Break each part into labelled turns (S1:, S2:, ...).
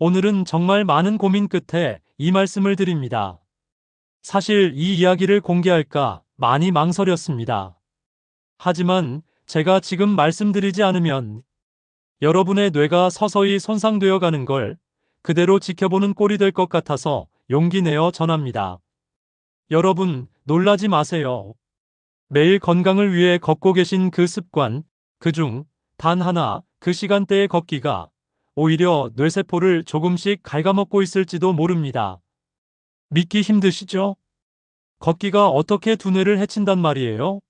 S1: 오늘은 정말 많은 고민 끝에 이 말씀을 드립니다. 사실 이 이야기를 공개할까 많이 망설였습니다. 하지만 제가 지금 말씀드리지 않으면 여러분의 뇌가 서서히 손상되어 가는 걸 그대로 지켜보는 꼴이 될 것 같아서 용기 내어 전합니다. 여러분, 놀라지 마세요. 매일 건강을 위해 걷고 계신 그 습관, 그중 단 하나, 그 시간대에 걷기가 오히려 뇌세포를 조금씩 갉아먹고 있을지도 모릅니다. 믿기 힘드시죠? 걷기가 어떻게 두뇌를 해친단 말이에요?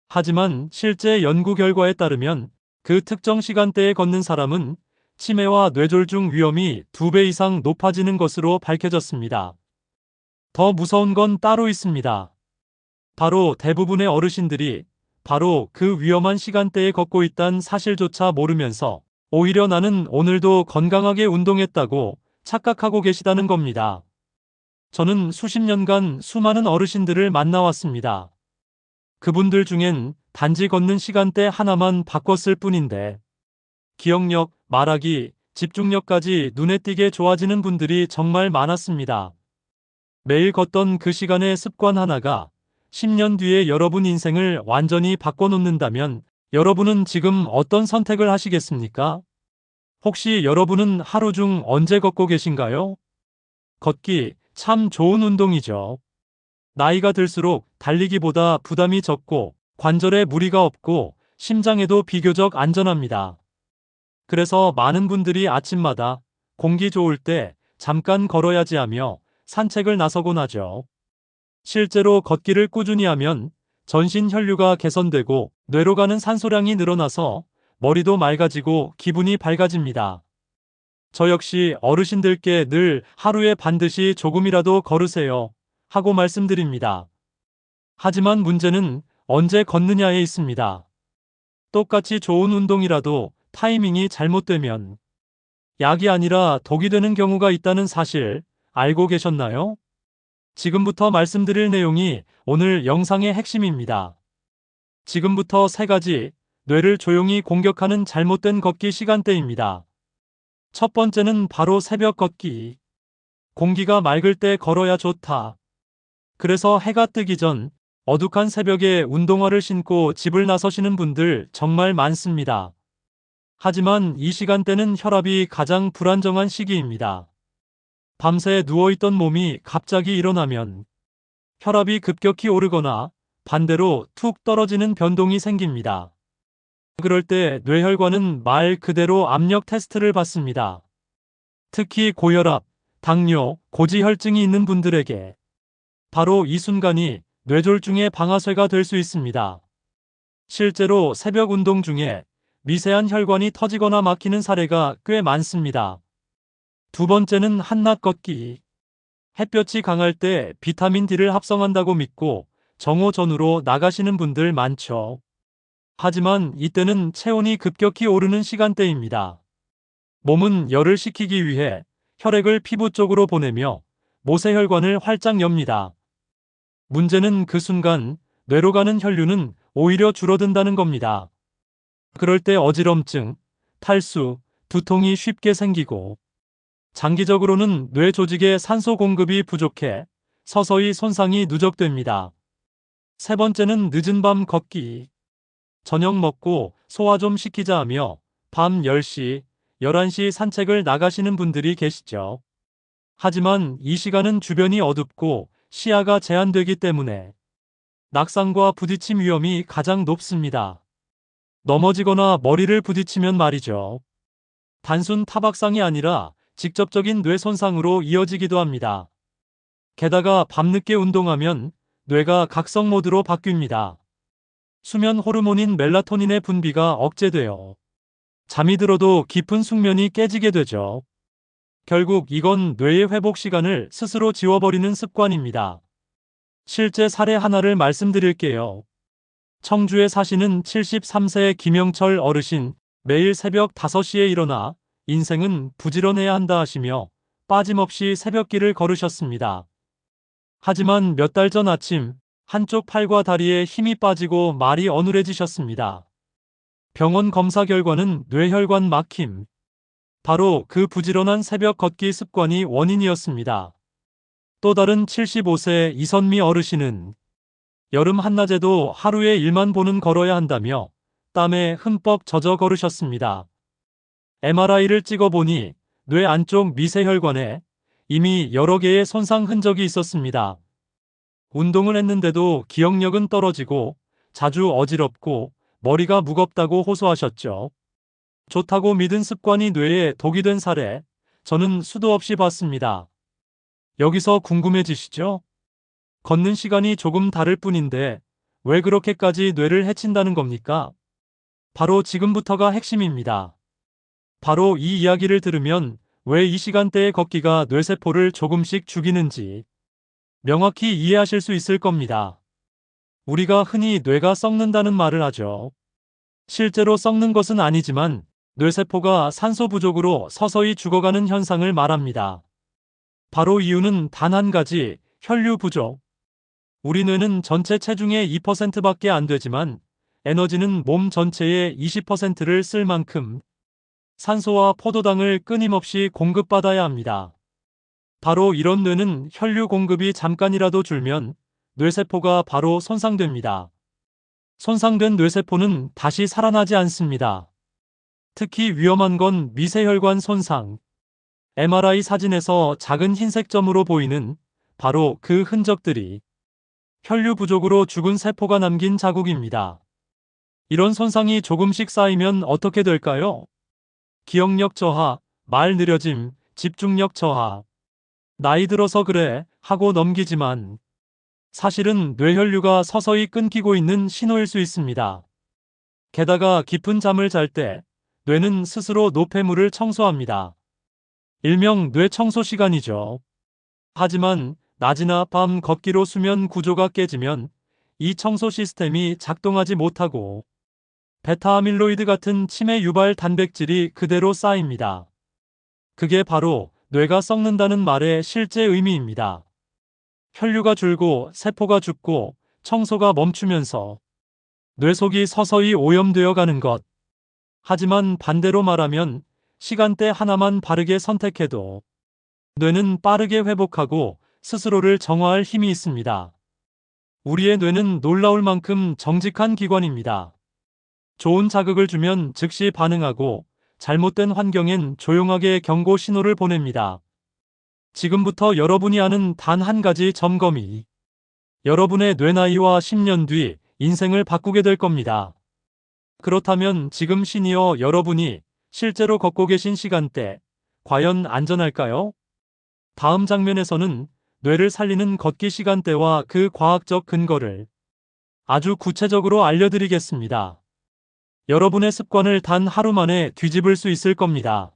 S1: 하지만 실제 연구 결과에 따르면 그 특정 시간대에 걷는 사람은 치매와 뇌졸중 위험이 2배 이상 높아지는 것으로 밝혀졌습니다. 더 무서운 건 따로 있습니다. 바로 대부분의 어르신들이 바로 그 위험한 시간대에 걷고 있다는 사실조차 모르면서 오히려 나는 오늘도 건강하게 운동했다고 착각하고 계시다는 겁니다. 저는 수십 년간 수많은 어르신들을 만나왔습니다. 그분들 중엔 단지 걷는 시간대 하나만 바꿨을 뿐인데 기억력, 말하기, 집중력까지 눈에 띄게 좋아지는 분들이 정말 많았습니다. 매일 걷던 그 시간의 습관 하나가 10년 뒤에 여러분 인생을 완전히 바꿔놓는다면 여러분은 지금 어떤 선택을 하시겠습니까? 혹시 여러분은 하루 중 언제 걷고 계신가요? 걷기 참 좋은 운동이죠. 나이가 들수록 달리기보다 부담이 적고 관절에 무리가 없고 심장에도 비교적 안전합니다. 그래서 많은 분들이 아침마다 공기 좋을 때 잠깐 걸어야지 하며 산책을 나서곤 하죠. 실제로 걷기를 꾸준히 하면 전신 혈류가 개선되고 뇌로 가는 산소량이 늘어나서 머리도 맑아지고 기분이 밝아집니다. 저 역시 어르신들께 늘 하루에 반드시 조금이라도 걸으세요 하고 말씀드립니다. 하지만 문제는 언제 걷느냐에 있습니다. 똑같이 좋은 운동이라도 타이밍이 잘못되면 약이 아니라 독이 되는 경우가 있다는 사실 알고 계셨나요? 지금부터 말씀드릴 내용이 오늘 영상의 핵심입니다. 지금부터 3가지 뇌를 조용히 공격하는 잘못된 걷기 시간대입니다. 첫 번째는 바로 새벽 걷기. 공기가 맑을 때 걸어야 좋다. 그래서 해가 뜨기 전 어둑한 새벽에 운동화를 신고 집을 나서시는 분들 정말 많습니다. 하지만 이 시간대는 혈압이 가장 불안정한 시기입니다. 밤새 누워있던 몸이 갑자기 일어나면 혈압이 급격히 오르거나 반대로 툭 떨어지는 변동이 생깁니다. 그럴 때 뇌혈관은 말 그대로 압력 테스트를 받습니다. 특히 고혈압, 당뇨, 고지혈증이 있는 분들에게 바로 이 순간이 뇌졸중의 방아쇠가 될 수 있습니다. 실제로 새벽 운동 중에 미세한 혈관이 터지거나 막히는 사례가 꽤 많습니다. 두 번째는 한낮 걷기. 햇볕이 강할 때 비타민 D를 합성한다고 믿고 정오전으로 나가시는 분들 많죠. 하지만 이때는 체온이 급격히 오르는 시간대입니다. 몸은 열을 식히기 위해 혈액을 피부 쪽으로 보내며 모세혈관을 활짝 엽니다. 문제는 그 순간 뇌로 가는 혈류는 오히려 줄어든다는 겁니다. 그럴 때 어지럼증, 탈수, 두통이 쉽게 생기고 장기적으로는 뇌 조직에 산소 공급이 부족해 서서히 손상이 누적됩니다. 세 번째는 늦은 밤 걷기. 저녁 먹고 소화 좀 시키자 하며 밤 10시, 11시 산책을 나가시는 분들이 계시죠. 하지만 이 시간은 주변이 어둡고 시야가 제한되기 때문에 낙상과 부딪힘 위험이 가장 높습니다. 넘어지거나 머리를 부딪히면 말이죠. 단순 타박상이 아니라 직접적인 뇌 손상으로 이어지기도 합니다. 게다가 밤늦게 운동하면 뇌가 각성 모드로 바뀝니다. 수면 호르몬인 멜라토닌의 분비가 억제되어 잠이 들어도 깊은 숙면이 깨지게 되죠. 결국 이건 뇌의 회복 시간을 스스로 지워버리는 습관입니다. 실제 사례 하나를 말씀드릴게요. 청주에 사시는 73세의 김영철 어르신, 매일 새벽 5시에 일어나 인생은 부지런해야 한다 하시며 빠짐없이 새벽길을 걸으셨습니다. 하지만 몇 달 전 아침 한쪽 팔과 다리에 힘이 빠지고 말이 어눌해지셨습니다. 병원 검사 결과는 뇌혈관 막힘. 바로 그 부지런한 새벽 걷기 습관이 원인이었습니다. 또 다른 75세 이선미 어르신은 여름 한낮에도 하루에 1만 보는 걸어야 한다며 땀에 흠뻑 젖어 걸으셨습니다. MRI를 찍어보니 뇌 안쪽 미세혈관에 이미 여러 개의 손상 흔적이 있었습니다. 운동을 했는데도 기억력은 떨어지고 자주 어지럽고 머리가 무겁다고 호소하셨죠. 좋다고 믿은 습관이 뇌에 독이 된 사례, 저는 수도 없이 봤습니다. 여기서 궁금해지시죠? 걷는 시간이 조금 다를 뿐인데 왜 그렇게까지 뇌를 해친다는 겁니까? 바로 지금부터가 핵심입니다. 바로 이 이야기를 들으면 왜 이 시간대에 걷기가 뇌세포를 조금씩 죽이는지 명확히 이해하실 수 있을 겁니다. 우리가 흔히 뇌가 썩는다는 말을 하죠. 실제로 썩는 것은 아니지만 뇌세포가 산소 부족으로 서서히 죽어가는 현상을 말합니다. 바로 이유는 단 한 가지, 혈류 부족. 우리 뇌는 전체 체중의 2%밖에 안 되지만 에너지는 몸 전체의 20%를 쓸 만큼 산소와 포도당을 끊임없이 공급받아야 합니다. 바로 이런 뇌는 혈류 공급이 잠깐이라도 줄면 뇌세포가 바로 손상됩니다. 손상된 뇌세포는 다시 살아나지 않습니다. 특히 위험한 건 미세혈관 손상. MRI 사진에서 작은 흰색 점으로 보이는 바로 그 흔적들이 혈류 부족으로 죽은 세포가 남긴 자국입니다. 이런 손상이 조금씩 쌓이면 어떻게 될까요? 기억력 저하, 말 느려짐, 집중력 저하. 나이 들어서 그래 하고 넘기지만 사실은 뇌혈류가 서서히 끊기고 있는 신호일 수 있습니다. 게다가 깊은 잠을 잘 때 뇌는 스스로 노폐물을 청소합니다. 일명 뇌 청소 시간이죠. 하지만 낮이나 밤 걷기로 수면 구조가 깨지면 이 청소 시스템이 작동하지 못하고 베타아밀로이드 같은 치매 유발 단백질이 그대로 쌓입니다. 그게 바로 뇌가 썩는다는 말의 실제 의미입니다. 혈류가 줄고 세포가 죽고 청소가 멈추면서 뇌 속이 서서히 오염되어 가는 것. 하지만 반대로 말하면 시간대 하나만 바르게 선택해도 뇌는 빠르게 회복하고 스스로를 정화할 힘이 있습니다. 우리의 뇌는 놀라울 만큼 정직한 기관입니다. 좋은 자극을 주면 즉시 반응하고 잘못된 환경엔 조용하게 경고 신호를 보냅니다. 지금부터 여러분이 아는 단 한 가지 점검이 여러분의 뇌 나이와 10년 뒤 인생을 바꾸게 될 겁니다. 그렇다면 지금 시니어 여러분이 실제로 걷고 계신 시간대, 과연 안전할까요? 다음 장면에서는 뇌를 살리는 걷기 시간대와 그 과학적 근거를 아주 구체적으로 알려드리겠습니다. 여러분의 습관을 단 하루 만에 뒤집을 수 있을 겁니다.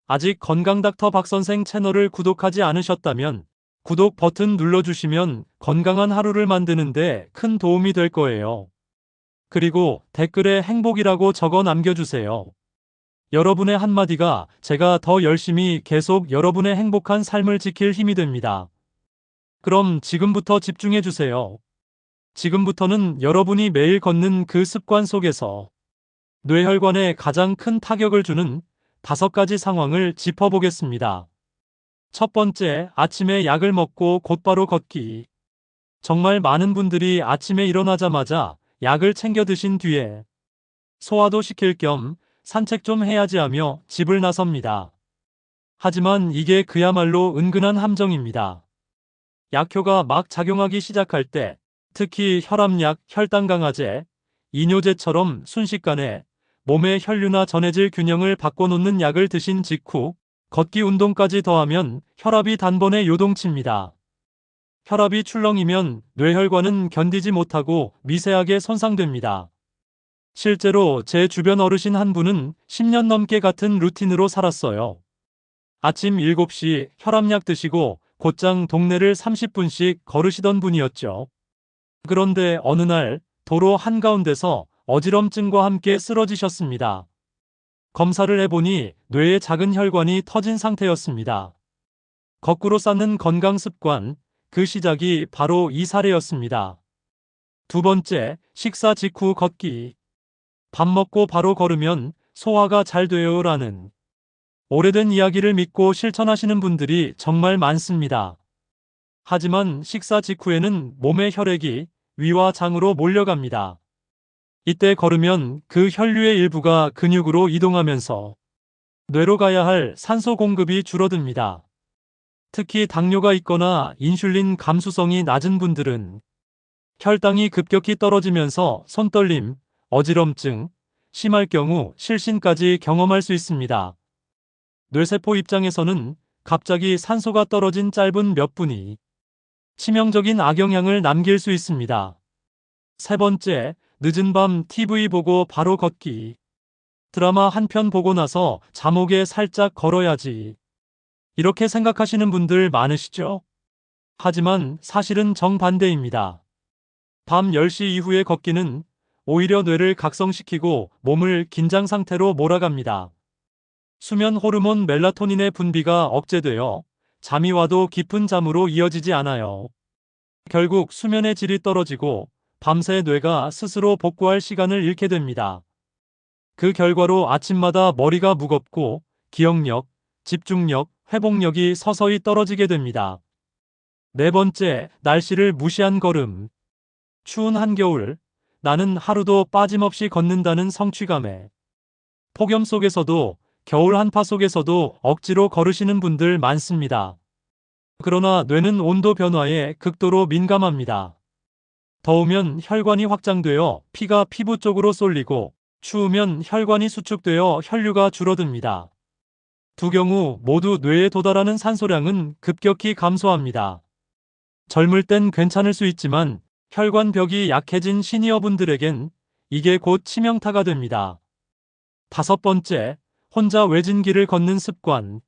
S1: 아직 건강닥터 박선생 채널을 구독하지 않으셨다면 구독 버튼 눌러주시면 건강한 하루를 만드는데 큰 도움이 될 거예요. 그리고 댓글에 행복이라고 적어 남겨주세요. 여러분의 한마디가 제가 더 열심히 계속 여러분의 행복한 삶을 지킬 힘이 됩니다. 그럼 지금부터 집중해주세요. 지금부터는 여러분이 매일 걷는 그 습관 속에서 뇌혈관에 가장 큰 타격을 주는 5가지 상황을 짚어보겠습니다. 첫 번째, 아침에 약을 먹고 곧바로 걷기. 정말 많은 분들이 아침에 일어나자마자 약을 챙겨 드신 뒤에 소화도 시킬 겸 산책 좀 해야지 하며 집을 나섭니다. 하지만 이게 그야말로 은근한 함정입니다. 약효가 막 작용하기 시작할 때, 특히 혈압약, 혈당 강화제, 이뇨제처럼 순식간에 몸의 혈류나 전해질 균형을 바꿔놓는 약을 드신 직후 걷기 운동까지 더하면 혈압이 단번에 요동칩니다. 혈압이 출렁이면 뇌혈관은 견디지 못하고 미세하게 손상됩니다. 실제로 제 주변 어르신 한 분은 10년 넘게 같은 루틴으로 살았어요. 아침 7시 혈압약 드시고 곧장 동네를 30분씩 걸으시던 분이었죠. 그런데 어느 날 도로 한가운데서 어지럼증과 함께 쓰러지셨습니다. 검사를 해보니 뇌의 작은 혈관이 터진 상태였습니다. 거꾸로 쌓는 건강 습관, 그 시작이 바로 이 사례였습니다. 두 번째, 식사 직후 걷기. 밥 먹고 바로 걸으면 소화가 잘 돼요라는 오래된 이야기를 믿고 실천하시는 분들이 정말 많습니다. 하지만 식사 직후에는 몸의 혈액이 위와 장으로 몰려갑니다. 이때 걸으면 그 혈류의 일부가 근육으로 이동하면서 뇌로 가야 할 산소 공급이 줄어듭니다. 특히 당뇨가 있거나 인슐린 감수성이 낮은 분들은 혈당이 급격히 떨어지면서 손떨림, 어지럼증, 심할 경우 실신까지 경험할 수 있습니다. 뇌세포 입장에서는 갑자기 산소가 떨어진 짧은 몇 분이 치명적인 악영향을 남길 수 있습니다. 세 번째, 늦은 밤 TV 보고 바로 걷기. 드라마 한 편 보고 나서 잠옥에 살짝 걸어야지. 이렇게 생각하시는 분들 많으시죠? 하지만 사실은 정반대입니다. 밤 10시 이후의 걷기는 오히려 뇌를 각성시키고 몸을 긴장 상태로 몰아갑니다. 수면 호르몬 멜라토닌의 분비가 억제되어 잠이 와도 깊은 잠으로 이어지지 않아요. 결국 수면의 질이 떨어지고 밤새 뇌가 스스로 복구할 시간을 잃게 됩니다. 그 결과로 아침마다 머리가 무겁고 기억력, 집중력, 회복력이 서서히 떨어지게 됩니다. 네 번째, 날씨를 무시한 걸음. 추운 한겨울, 나는 하루도 빠짐없이 걷는다는 성취감에 폭염 속에서도 겨울 한파 속에서도 억지로 걸으시는 분들 많습니다. 그러나 뇌는 온도 변화에 극도로 민감합니다. 더우면 혈관이 확장되어 피가 피부 쪽으로 쏠리고 추우면 혈관이 수축되어 혈류가 줄어듭니다. 두 경우 모두 뇌에 도달하는 산소량은 급격히 감소합니다. 젊을 땐 괜찮을 수 있지만 혈관벽이 약해진 시니어분들에겐 이게 곧 치명타가 됩니다. 다섯 번째, 혼자 외진 길을 걷는 습관.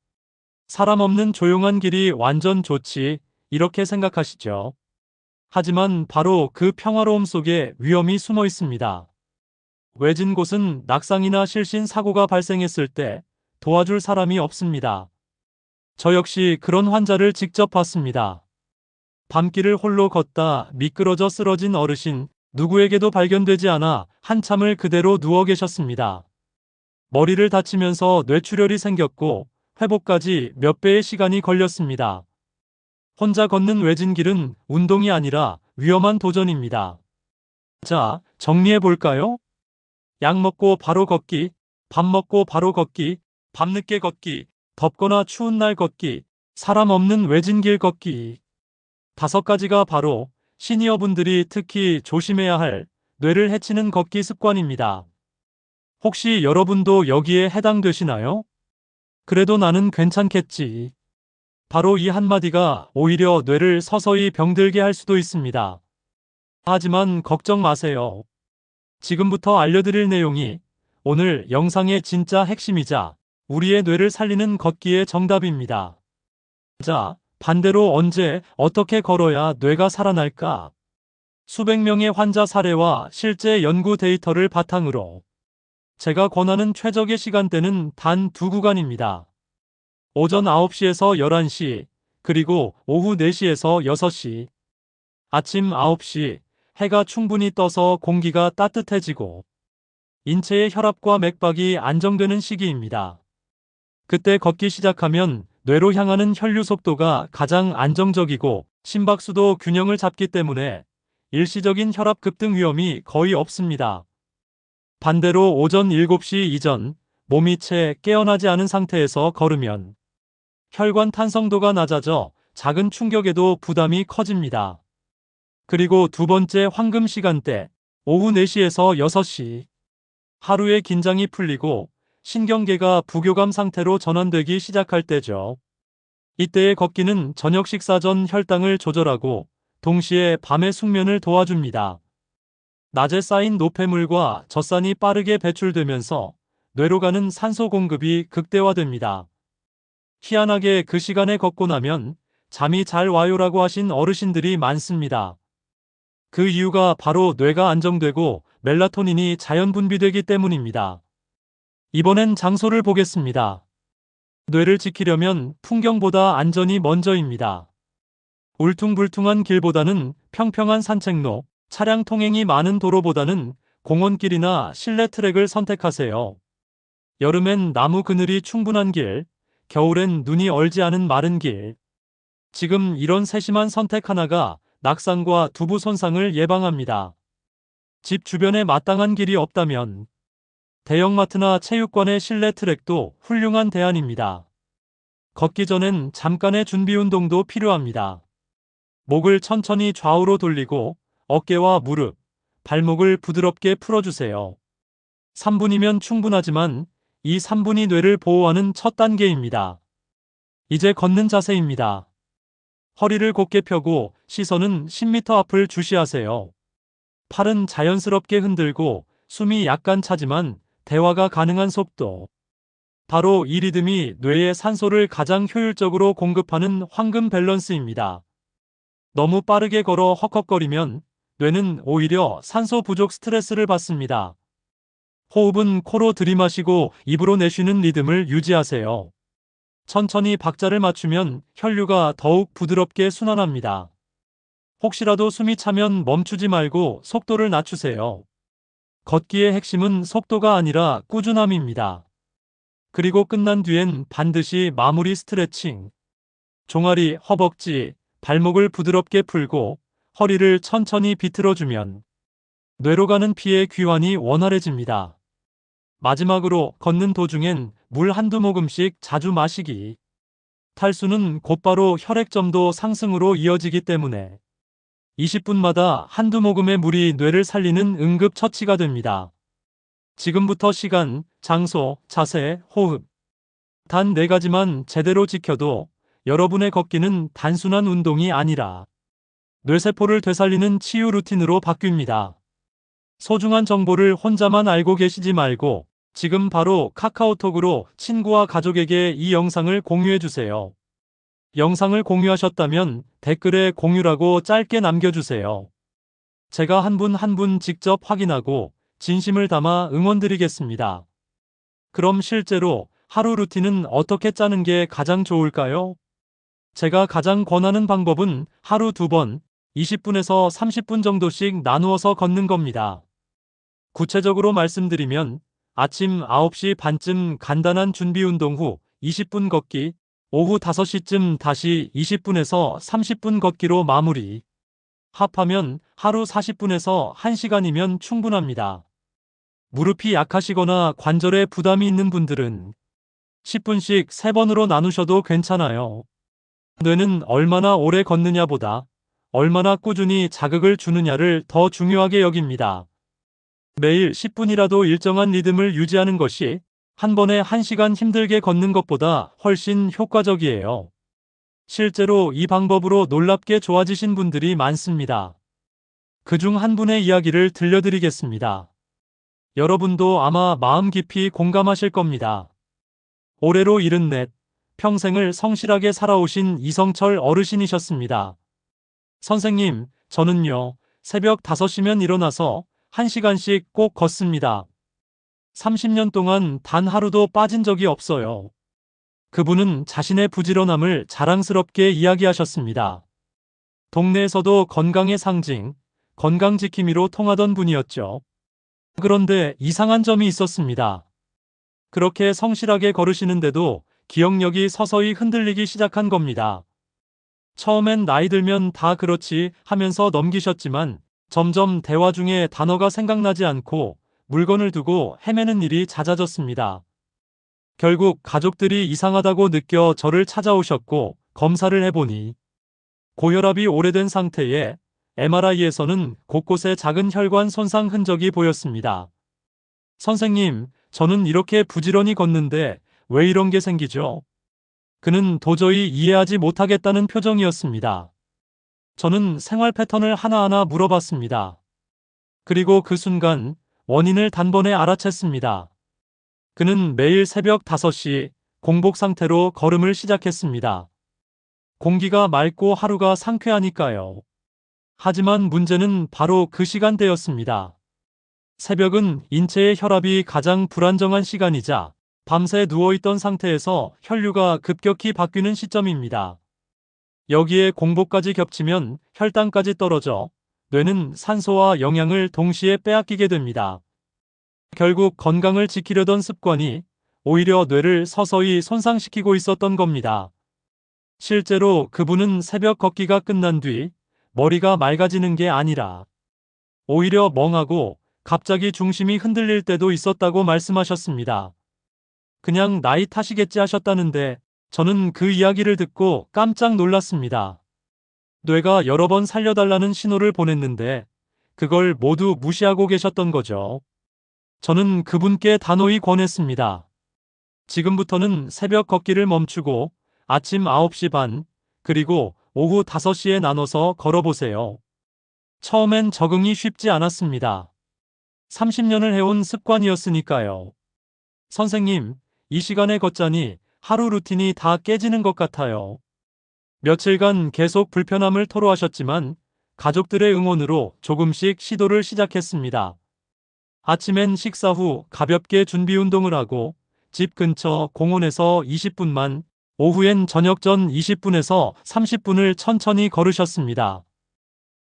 S1: 사람 없는 조용한 길이 완전 좋지, 이렇게 생각하시죠? 하지만 바로 그 평화로움 속에 위험이 숨어 있습니다. 외진 곳은 낙상이나 실신 사고가 발생했을 때 도와줄 사람이 없습니다. 저 역시 그런 환자를 직접 봤습니다. 밤길을 홀로 걷다 미끄러져 쓰러진 어르신, 누구에게도 발견되지 않아 한참을 그대로 누워 계셨습니다. 머리를 다치면서 뇌출혈이 생겼고 회복까지 몇 배의 시간이 걸렸습니다. 혼자 걷는 외진 길은 운동이 아니라 위험한 도전입니다. 자, 정리해 볼까요? 약 먹고 바로 걷기, 밥 먹고 바로 걷기, 밤늦게 걷기, 덥거나 추운 날 걷기, 사람 없는 외진 길 걷기. 5가지가 바로 시니어분들이 특히 조심해야 할 뇌를 해치는 걷기 습관입니다. 혹시 여러분도 여기에 해당되시나요? 그래도 나는 괜찮겠지. 바로 이 한마디가 오히려 뇌를 서서히 병들게 할 수도 있습니다. 하지만 걱정 마세요. 지금부터 알려드릴 내용이 오늘 영상의 진짜 핵심이자 우리의 뇌를 살리는 걷기의 정답입니다. 자, 반대로 언제, 어떻게 걸어야 뇌가 살아날까? 수백 명의 환자 사례와 실제 연구 데이터를 바탕으로 제가 권하는 최적의 시간대는 단 2구간입니다. 오전 9시에서 11시, 그리고 오후 4시에서 6시. 아침 9시, 해가 충분히 떠서 공기가 따뜻해지고 인체의 혈압과 맥박이 안정되는 시기입니다. 그때 걷기 시작하면 뇌로 향하는 혈류 속도가 가장 안정적이고 심박수도 균형을 잡기 때문에 일시적인 혈압 급등 위험이 거의 없습니다. 반대로 오전 7시 이전, 몸이 채 깨어나지 않은 상태에서 걸으면 혈관 탄성도가 낮아져 작은 충격에도 부담이 커집니다. 그리고 두 번째 황금 시간대, 오후 4시에서 6시. 하루의 긴장이 풀리고 신경계가 부교감 상태로 전환되기 시작할 때죠. 이때의 걷기는 저녁 식사 전 혈당을 조절하고 동시에 밤의 숙면을 도와줍니다. 낮에 쌓인 노폐물과 젖산이 빠르게 배출되면서 뇌로 가는 산소 공급이 극대화됩니다. 희한하게 그 시간에 걷고 나면 잠이 잘 와요라고 하신 어르신들이 많습니다. 그 이유가 바로 뇌가 안정되고 멜라토닌이 자연 분비되기 때문입니다. 이번엔 장소를 보겠습니다. 뇌를 지키려면 풍경보다 안전이 먼저입니다. 울퉁불퉁한 길보다는 평평한 산책로, 차량 통행이 많은 도로보다는 공원길이나 실내 트랙을 선택하세요. 여름엔 나무 그늘이 충분한 길, 겨울엔 눈이 얼지 않은 마른 길. 지금 이런 세심한 선택 하나가 낙상과 두부 손상을 예방합니다. 집 주변에 마땅한 길이 없다면 대형마트나 체육관의 실내 트랙도 훌륭한 대안입니다. 걷기 전엔 잠깐의 준비 운동도 필요합니다. 목을 천천히 좌우로 돌리고 어깨와 무릎, 발목을 부드럽게 풀어주세요. 3분이면 충분하지만 이 3분이 뇌를 보호하는 첫 단계입니다. 이제 걷는 자세입니다. 허리를 곧게 펴고 시선은 10m 앞을 주시하세요. 팔은 자연스럽게 흔들고 숨이 약간 차지만 대화가 가능한 속도. 바로 이 리듬이 뇌에 산소를 가장 효율적으로 공급하는 황금 밸런스입니다. 너무 빠르게 걸어 헉헉거리면 뇌는 오히려 산소 부족 스트레스를 받습니다. 호흡은 코로 들이마시고 입으로 내쉬는 리듬을 유지하세요. 천천히 박자를 맞추면 혈류가 더욱 부드럽게 순환합니다. 혹시라도 숨이 차면 멈추지 말고 속도를 낮추세요. 걷기의 핵심은 속도가 아니라 꾸준함입니다. 그리고 끝난 뒤엔 반드시 마무리 스트레칭. 종아리, 허벅지, 발목을 부드럽게 풀고 허리를 천천히 비틀어주면 뇌로 가는 피의 귀환이 원활해집니다. 마지막으로 걷는 도중엔 물 한두 모금씩 자주 마시기. 탈수는 곧바로 혈액점도 상승으로 이어지기 때문에 20분마다 한두 모금의 물이 뇌를 살리는 응급처치가 됩니다. 지금부터 시간, 장소, 자세, 호흡. 단 4가지만 제대로 지켜도 여러분의 걷기는 단순한 운동이 아니라 뇌세포를 되살리는 치유 루틴으로 바뀝니다. 소중한 정보를 혼자만 알고 계시지 말고 지금 바로 카카오톡으로 친구와 가족에게 이 영상을 공유해주세요. 영상을 공유하셨다면 댓글에 공유라고 짧게 남겨주세요. 제가 한 분 한 분 직접 확인하고 진심을 담아 응원드리겠습니다. 그럼 실제로 하루 루틴은 어떻게 짜는 게 가장 좋을까요? 제가 가장 권하는 방법은 하루 2번, 20분에서 30분 정도씩 나누어서 걷는 겁니다. 구체적으로 말씀드리면 아침 9시 반쯤 간단한 준비 운동 후 20분 걷기, 오후 5시쯤 다시 20분에서 30분 걷기로 마무리. 합하면 하루 40분에서 1시간이면 충분합니다. 무릎이 약하시거나 관절에 부담이 있는 분들은 10분씩 3번으로 나누셔도 괜찮아요. 뇌는 얼마나 오래 걷느냐보다 얼마나 꾸준히 자극을 주느냐를 더 중요하게 여깁니다. 매일 10분이라도 일정한 리듬을 유지하는 것이 한 번에 1시간 힘들게 걷는 것보다 훨씬 효과적이에요. 실제로 이 방법으로 놀랍게 좋아지신 분들이 많습니다. 그중 한 분의 이야기를 들려드리겠습니다. 여러분도 아마 마음 깊이 공감하실 겁니다. 올해로 74, 평생을 성실하게 살아오신 이성철 어르신이셨습니다. 선생님, 저는요, 새벽 5시면 일어나서 1시간씩 꼭 걷습니다. 30년 동안 단 하루도 빠진 적이 없어요. 그분은 자신의 부지런함을 자랑스럽게 이야기하셨습니다. 동네에서도 건강의 상징, 건강지킴이로 통하던 분이었죠. 그런데 이상한 점이 있었습니다. 그렇게 성실하게 걸으시는데도 기억력이 서서히 흔들리기 시작한 겁니다. 처음엔 나이 들면 다 그렇지 하면서 넘기셨지만 점점 대화 중에 단어가 생각나지 않고 물건을 두고 헤매는 일이 잦아졌습니다. 결국 가족들이 이상하다고 느껴 저를 찾아오셨고 검사를 해보니 고혈압이 오래된 상태에 MRI에서는 곳곳에 작은 혈관 손상 흔적이 보였습니다. 선생님, 저는 이렇게 부지런히 걷는데 왜 이런 게 생기죠? 그는 도저히 이해하지 못하겠다는 표정이었습니다. 저는 생활 패턴을 하나하나 물어봤습니다. 그리고 그 순간 원인을 단번에 알아챘습니다. 그는 매일 새벽 5시 공복 상태로 걸음을 시작했습니다. 공기가 맑고 하루가 상쾌하니까요. 하지만 문제는 바로 그 시간대였습니다. 새벽은 인체의 혈압이 가장 불안정한 시간이자 밤새 누워있던 상태에서 혈류가 급격히 바뀌는 시점입니다. 여기에 공복까지 겹치면 혈당까지 떨어져 뇌는 산소와 영양을 동시에 빼앗기게 됩니다. 결국 건강을 지키려던 습관이 오히려 뇌를 서서히 손상시키고 있었던 겁니다. 실제로 그분은 새벽 걷기가 끝난 뒤 머리가 맑아지는 게 아니라 오히려 멍하고 갑자기 중심이 흔들릴 때도 있었다고 말씀하셨습니다. 그냥 나이 탓이겠지 하셨다는데 저는 그 이야기를 듣고 깜짝 놀랐습니다. 뇌가 여러 번 살려달라는 신호를 보냈는데 그걸 모두 무시하고 계셨던 거죠. 저는 그분께 단호히 권했습니다. 지금부터는 새벽 걷기를 멈추고 아침 9시 반, 그리고 오후 5시에 나눠서 걸어보세요. 처음엔 적응이 쉽지 않았습니다. 30년을 해온 습관이었으니까요. 선생님, 이 시간에 걷자니 하루 루틴이 다 깨지는 것 같아요. 며칠간 계속 불편함을 토로하셨지만 가족들의 응원으로 조금씩 시도를 시작했습니다. 아침엔 식사 후 가볍게 준비 운동을 하고 집 근처 공원에서 20분만, 오후엔 저녁 전 20분에서 30분을 천천히 걸으셨습니다.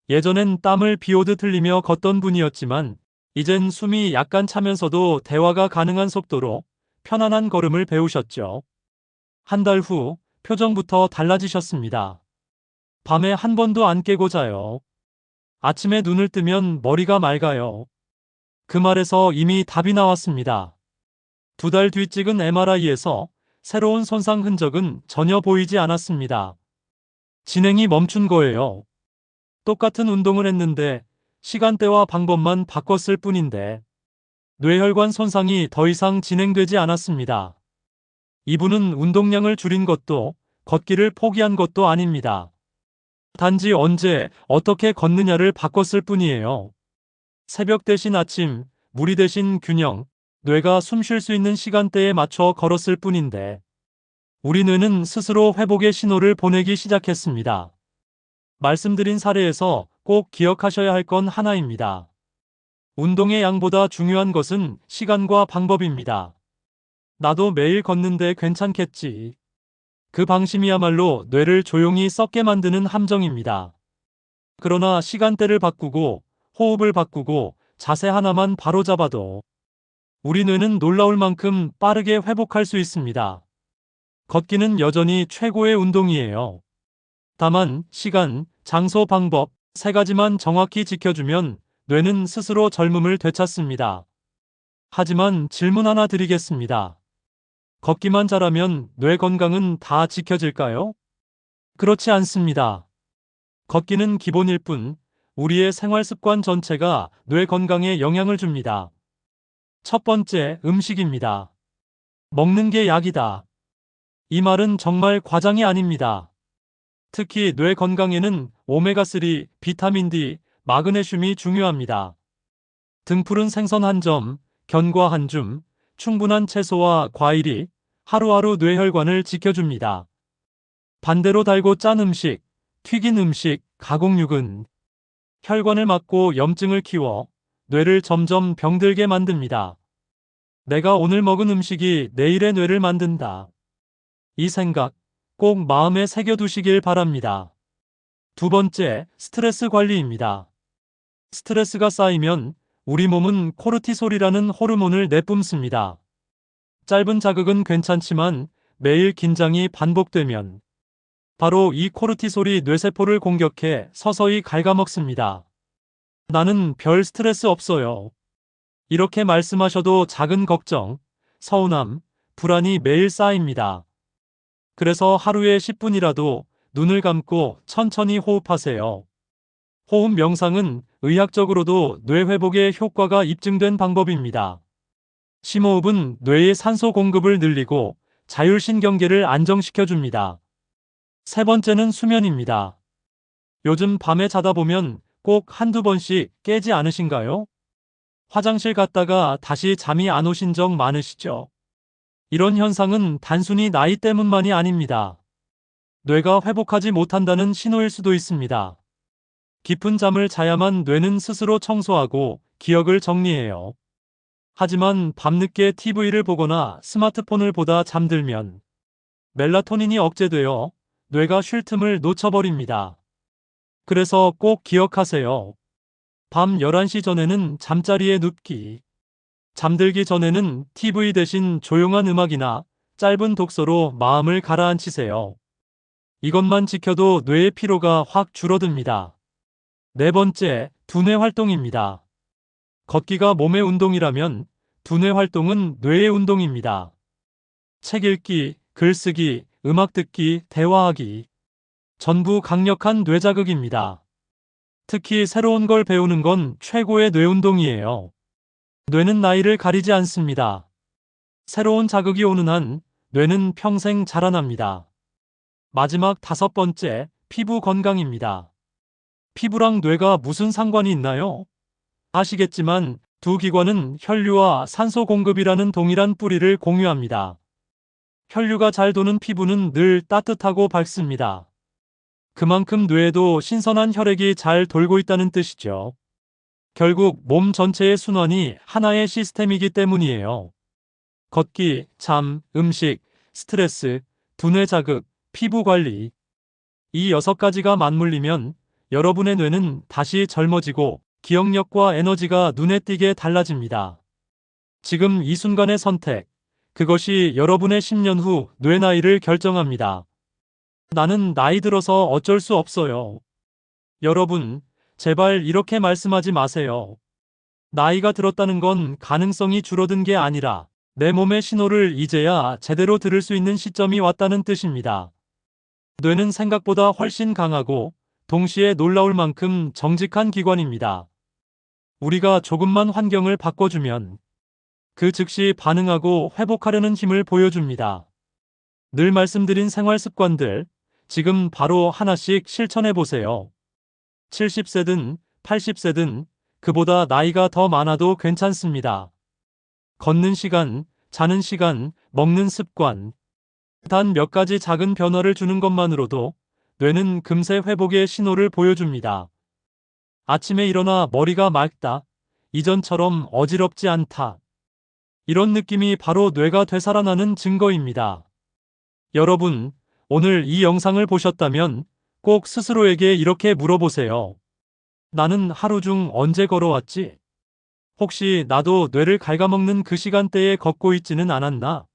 S1: 예전엔 땀을 비오듯 흘리며 걷던 분이었지만 이젠 숨이 약간 차면서도 대화가 가능한 속도로 편안한 걸음을 배우셨죠. 한 달 후 표정부터 달라지셨습니다. 밤에 한 번도 안 깨고 자요. 아침에 눈을 뜨면 머리가 맑아요. 그 말에서 이미 답이 나왔습니다. 2달 뒤 찍은 MRI에서 새로운 손상 흔적은 전혀 보이지 않았습니다. 진행이 멈춘 거예요. 똑같은 운동을 했는데 시간대와 방법만 바꿨을 뿐인데 뇌혈관 손상이 더 이상 진행되지 않았습니다. 이분은 운동량을 줄인 것도 걷기를 포기한 것도 아닙니다. 단지 언제 어떻게 걷느냐를 바꿨을 뿐이에요. 새벽 대신 아침, 무리 대신 균형, 뇌가 숨 쉴 수 있는 시간대에 맞춰 걸었을 뿐인데 우리 뇌는 스스로 회복의 신호를 보내기 시작했습니다. 말씀드린 사례에서 꼭 기억하셔야 할 건 하나입니다. 운동의 양보다 중요한 것은 시간과 방법입니다. 나도 매일 걷는데 괜찮겠지. 그 방심이야말로 뇌를 조용히 썩게 만드는 함정입니다. 그러나 시간대를 바꾸고 호흡을 바꾸고 자세 하나만 바로잡아도 우리 뇌는 놀라울 만큼 빠르게 회복할 수 있습니다. 걷기는 여전히 최고의 운동이에요. 다만 시간, 장소, 방법 3가지만 정확히 지켜주면 뇌는 스스로 젊음을 되찾습니다. 하지만 질문 하나 드리겠습니다. 걷기만 잘하면 뇌 건강은 다 지켜질까요? 그렇지 않습니다. 걷기는 기본일 뿐 우리의 생활 습관 전체가 뇌 건강에 영향을 줍니다. 첫 번째, 음식입니다. 먹는 게 약이다. 이 말은 정말 과장이 아닙니다. 특히 뇌 건강에는 오메가3, 비타민 D, 마그네슘이 중요합니다. 등푸른 생선 한 점, 견과 한 줌, 충분한 채소와 과일이 하루하루 뇌혈관을 지켜줍니다. 반대로 달고 짠 음식, 튀긴 음식, 가공육은 혈관을 막고 염증을 키워 뇌를 점점 병들게 만듭니다. 내가 오늘 먹은 음식이 내일의 뇌를 만든다. 이 생각 꼭 마음에 새겨두시길 바랍니다. 두 번째, 스트레스 관리입니다. 스트레스가 쌓이면 우리 몸은 코르티솔이라는 호르몬을 내뿜습니다. 짧은 자극은 괜찮지만 매일 긴장이 반복되면 바로 이 코르티솔이 뇌세포를 공격해 서서히 갉아먹습니다. 나는 별 스트레스 없어요. 이렇게 말씀하셔도 작은 걱정, 서운함, 불안이 매일 쌓입니다. 그래서 하루에 10분이라도 눈을 감고 천천히 호흡하세요. 호흡 명상은 의학적으로도 뇌 회복에 효과가 입증된 방법입니다. 심호흡은 뇌의 산소 공급을 늘리고 자율신경계를 안정시켜줍니다. 세 번째는 수면입니다. 요즘 밤에 자다 보면 꼭 한두 번씩 깨지 않으신가요? 화장실 갔다가 다시 잠이 안 오신 적 많으시죠? 이런 현상은 단순히 나이 때문만이 아닙니다. 뇌가 회복하지 못한다는 신호일 수도 있습니다. 깊은 잠을 자야만 뇌는 스스로 청소하고 기억을 정리해요. 하지만 밤늦게 TV를 보거나 스마트폰을 보다 잠들면 멜라토닌이 억제되어 뇌가 쉴 틈을 놓쳐버립니다. 그래서 꼭 기억하세요. 밤 11시 전에는 잠자리에 눕기. 잠들기 전에는 TV 대신 조용한 음악이나 짧은 독서로 마음을 가라앉히세요. 이것만 지켜도 뇌의 피로가 확 줄어듭니다. 네 번째, 두뇌 활동입니다. 걷기가 몸의 운동이라면 두뇌 활동은 뇌의 운동입니다. 책 읽기, 글쓰기, 음악 듣기, 대화하기. 전부 강력한 뇌 자극입니다. 특히 새로운 걸 배우는 건 최고의 뇌 운동이에요. 뇌는 나이를 가리지 않습니다. 새로운 자극이 오는 한 뇌는 평생 자라납니다. 마지막 다섯 번째, 피부 건강입니다. 피부랑 뇌가 무슨 상관이 있나요? 아시겠지만 두 기관은 혈류와 산소 공급이라는 동일한 뿌리를 공유합니다. 혈류가 잘 도는 피부는 늘 따뜻하고 밝습니다. 그만큼 뇌에도 신선한 혈액이 잘 돌고 있다는 뜻이죠. 결국 몸 전체의 순환이 하나의 시스템이기 때문이에요. 걷기, 잠, 음식, 스트레스, 두뇌 자극, 피부 관리. 이 6가지가 맞물리면 여러분의 뇌는 다시 젊어지고 기억력과 에너지가 눈에 띄게 달라집니다. 지금 이 순간의 선택, 그것이 여러분의 10년 후 뇌 나이를 결정합니다. 나는 나이 들어서 어쩔 수 없어요. 여러분, 제발 이렇게 말씀하지 마세요. 나이가 들었다는 건 가능성이 줄어든 게 아니라 내 몸의 신호를 이제야 제대로 들을 수 있는 시점이 왔다는 뜻입니다. 뇌는 생각보다 훨씬 강하고 동시에 놀라울 만큼 정직한 기관입니다. 우리가 조금만 환경을 바꿔주면 그 즉시 반응하고 회복하려는 힘을 보여줍니다. 늘 말씀드린 생활 습관들, 지금 바로 하나씩 실천해 보세요. 70세든 80세든 그보다 나이가 더 많아도 괜찮습니다. 걷는 시간, 자는 시간, 먹는 습관. 단 몇 가지 작은 변화를 주는 것만으로도 뇌는 금세 회복의 신호를 보여줍니다. 아침에 일어나 머리가 맑다. 이전처럼 어지럽지 않다. 이런 느낌이 바로 뇌가 되살아나는 증거입니다. 여러분, 오늘 이 영상을 보셨다면 꼭 스스로에게 이렇게 물어보세요. 나는 하루 중 언제 걸어왔지? 혹시 나도 뇌를 갉아먹는 그 시간대에 걷고 있지는 않았나?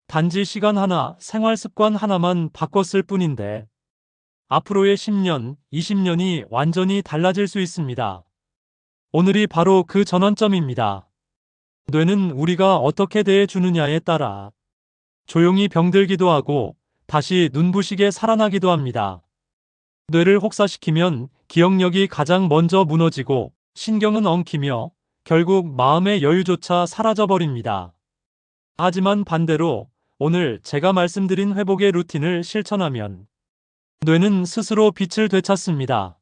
S1: 단지 시간 하나, 생활 습관 하나만 바꿨을 뿐인데 앞으로의 10년, 20년이 완전히 달라질 수 있습니다. 오늘이 바로 그 전환점입니다. 뇌는 우리가 어떻게 대해주느냐에 따라 조용히 병들기도 하고 다시 눈부시게 살아나기도 합니다. 뇌를 혹사시키면 기억력이 가장 먼저 무너지고 신경은 엉키며 결국 마음의 여유조차 사라져버립니다. 하지만 반대로 오늘 제가 말씀드린 회복의 루틴을 실천하면 뇌는 스스로 빛을 되찾습니다.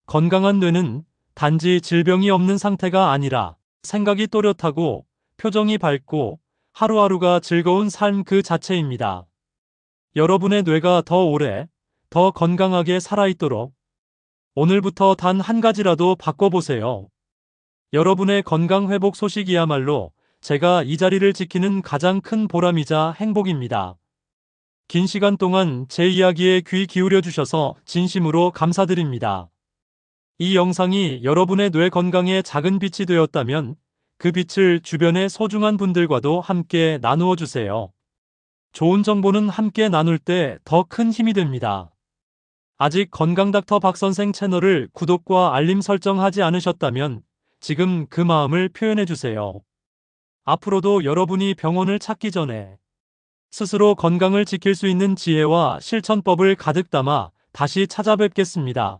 S1: 건강한 뇌는 단지 질병이 없는 상태가 아니라 생각이 또렷하고 표정이 밝고 하루하루가 즐거운 삶 그 자체입니다. 여러분의 뇌가 더 오래, 더 건강하게 살아있도록 오늘부터 단 한 가지라도 바꿔보세요. 여러분의 건강 회복 소식이야말로 제가 이 자리를 지키는 가장 큰 보람이자 행복입니다. 긴 시간 동안 제 이야기에 귀 기울여 주셔서 진심으로 감사드립니다. 이 영상이 여러분의 뇌 건강에 작은 빛이 되었다면 그 빛을 주변의 소중한 분들과도 함께 나누어 주세요. 좋은 정보는 함께 나눌 때 더 큰 힘이 됩니다. 아직 건강닥터 박선생 채널을 구독과 알림 설정하지 않으셨다면 지금 그 마음을 표현해 주세요. 앞으로도 여러분이 병원을 찾기 전에 스스로 건강을 지킬 수 있는 지혜와 실천법을 가득 담아 다시 찾아뵙겠습니다.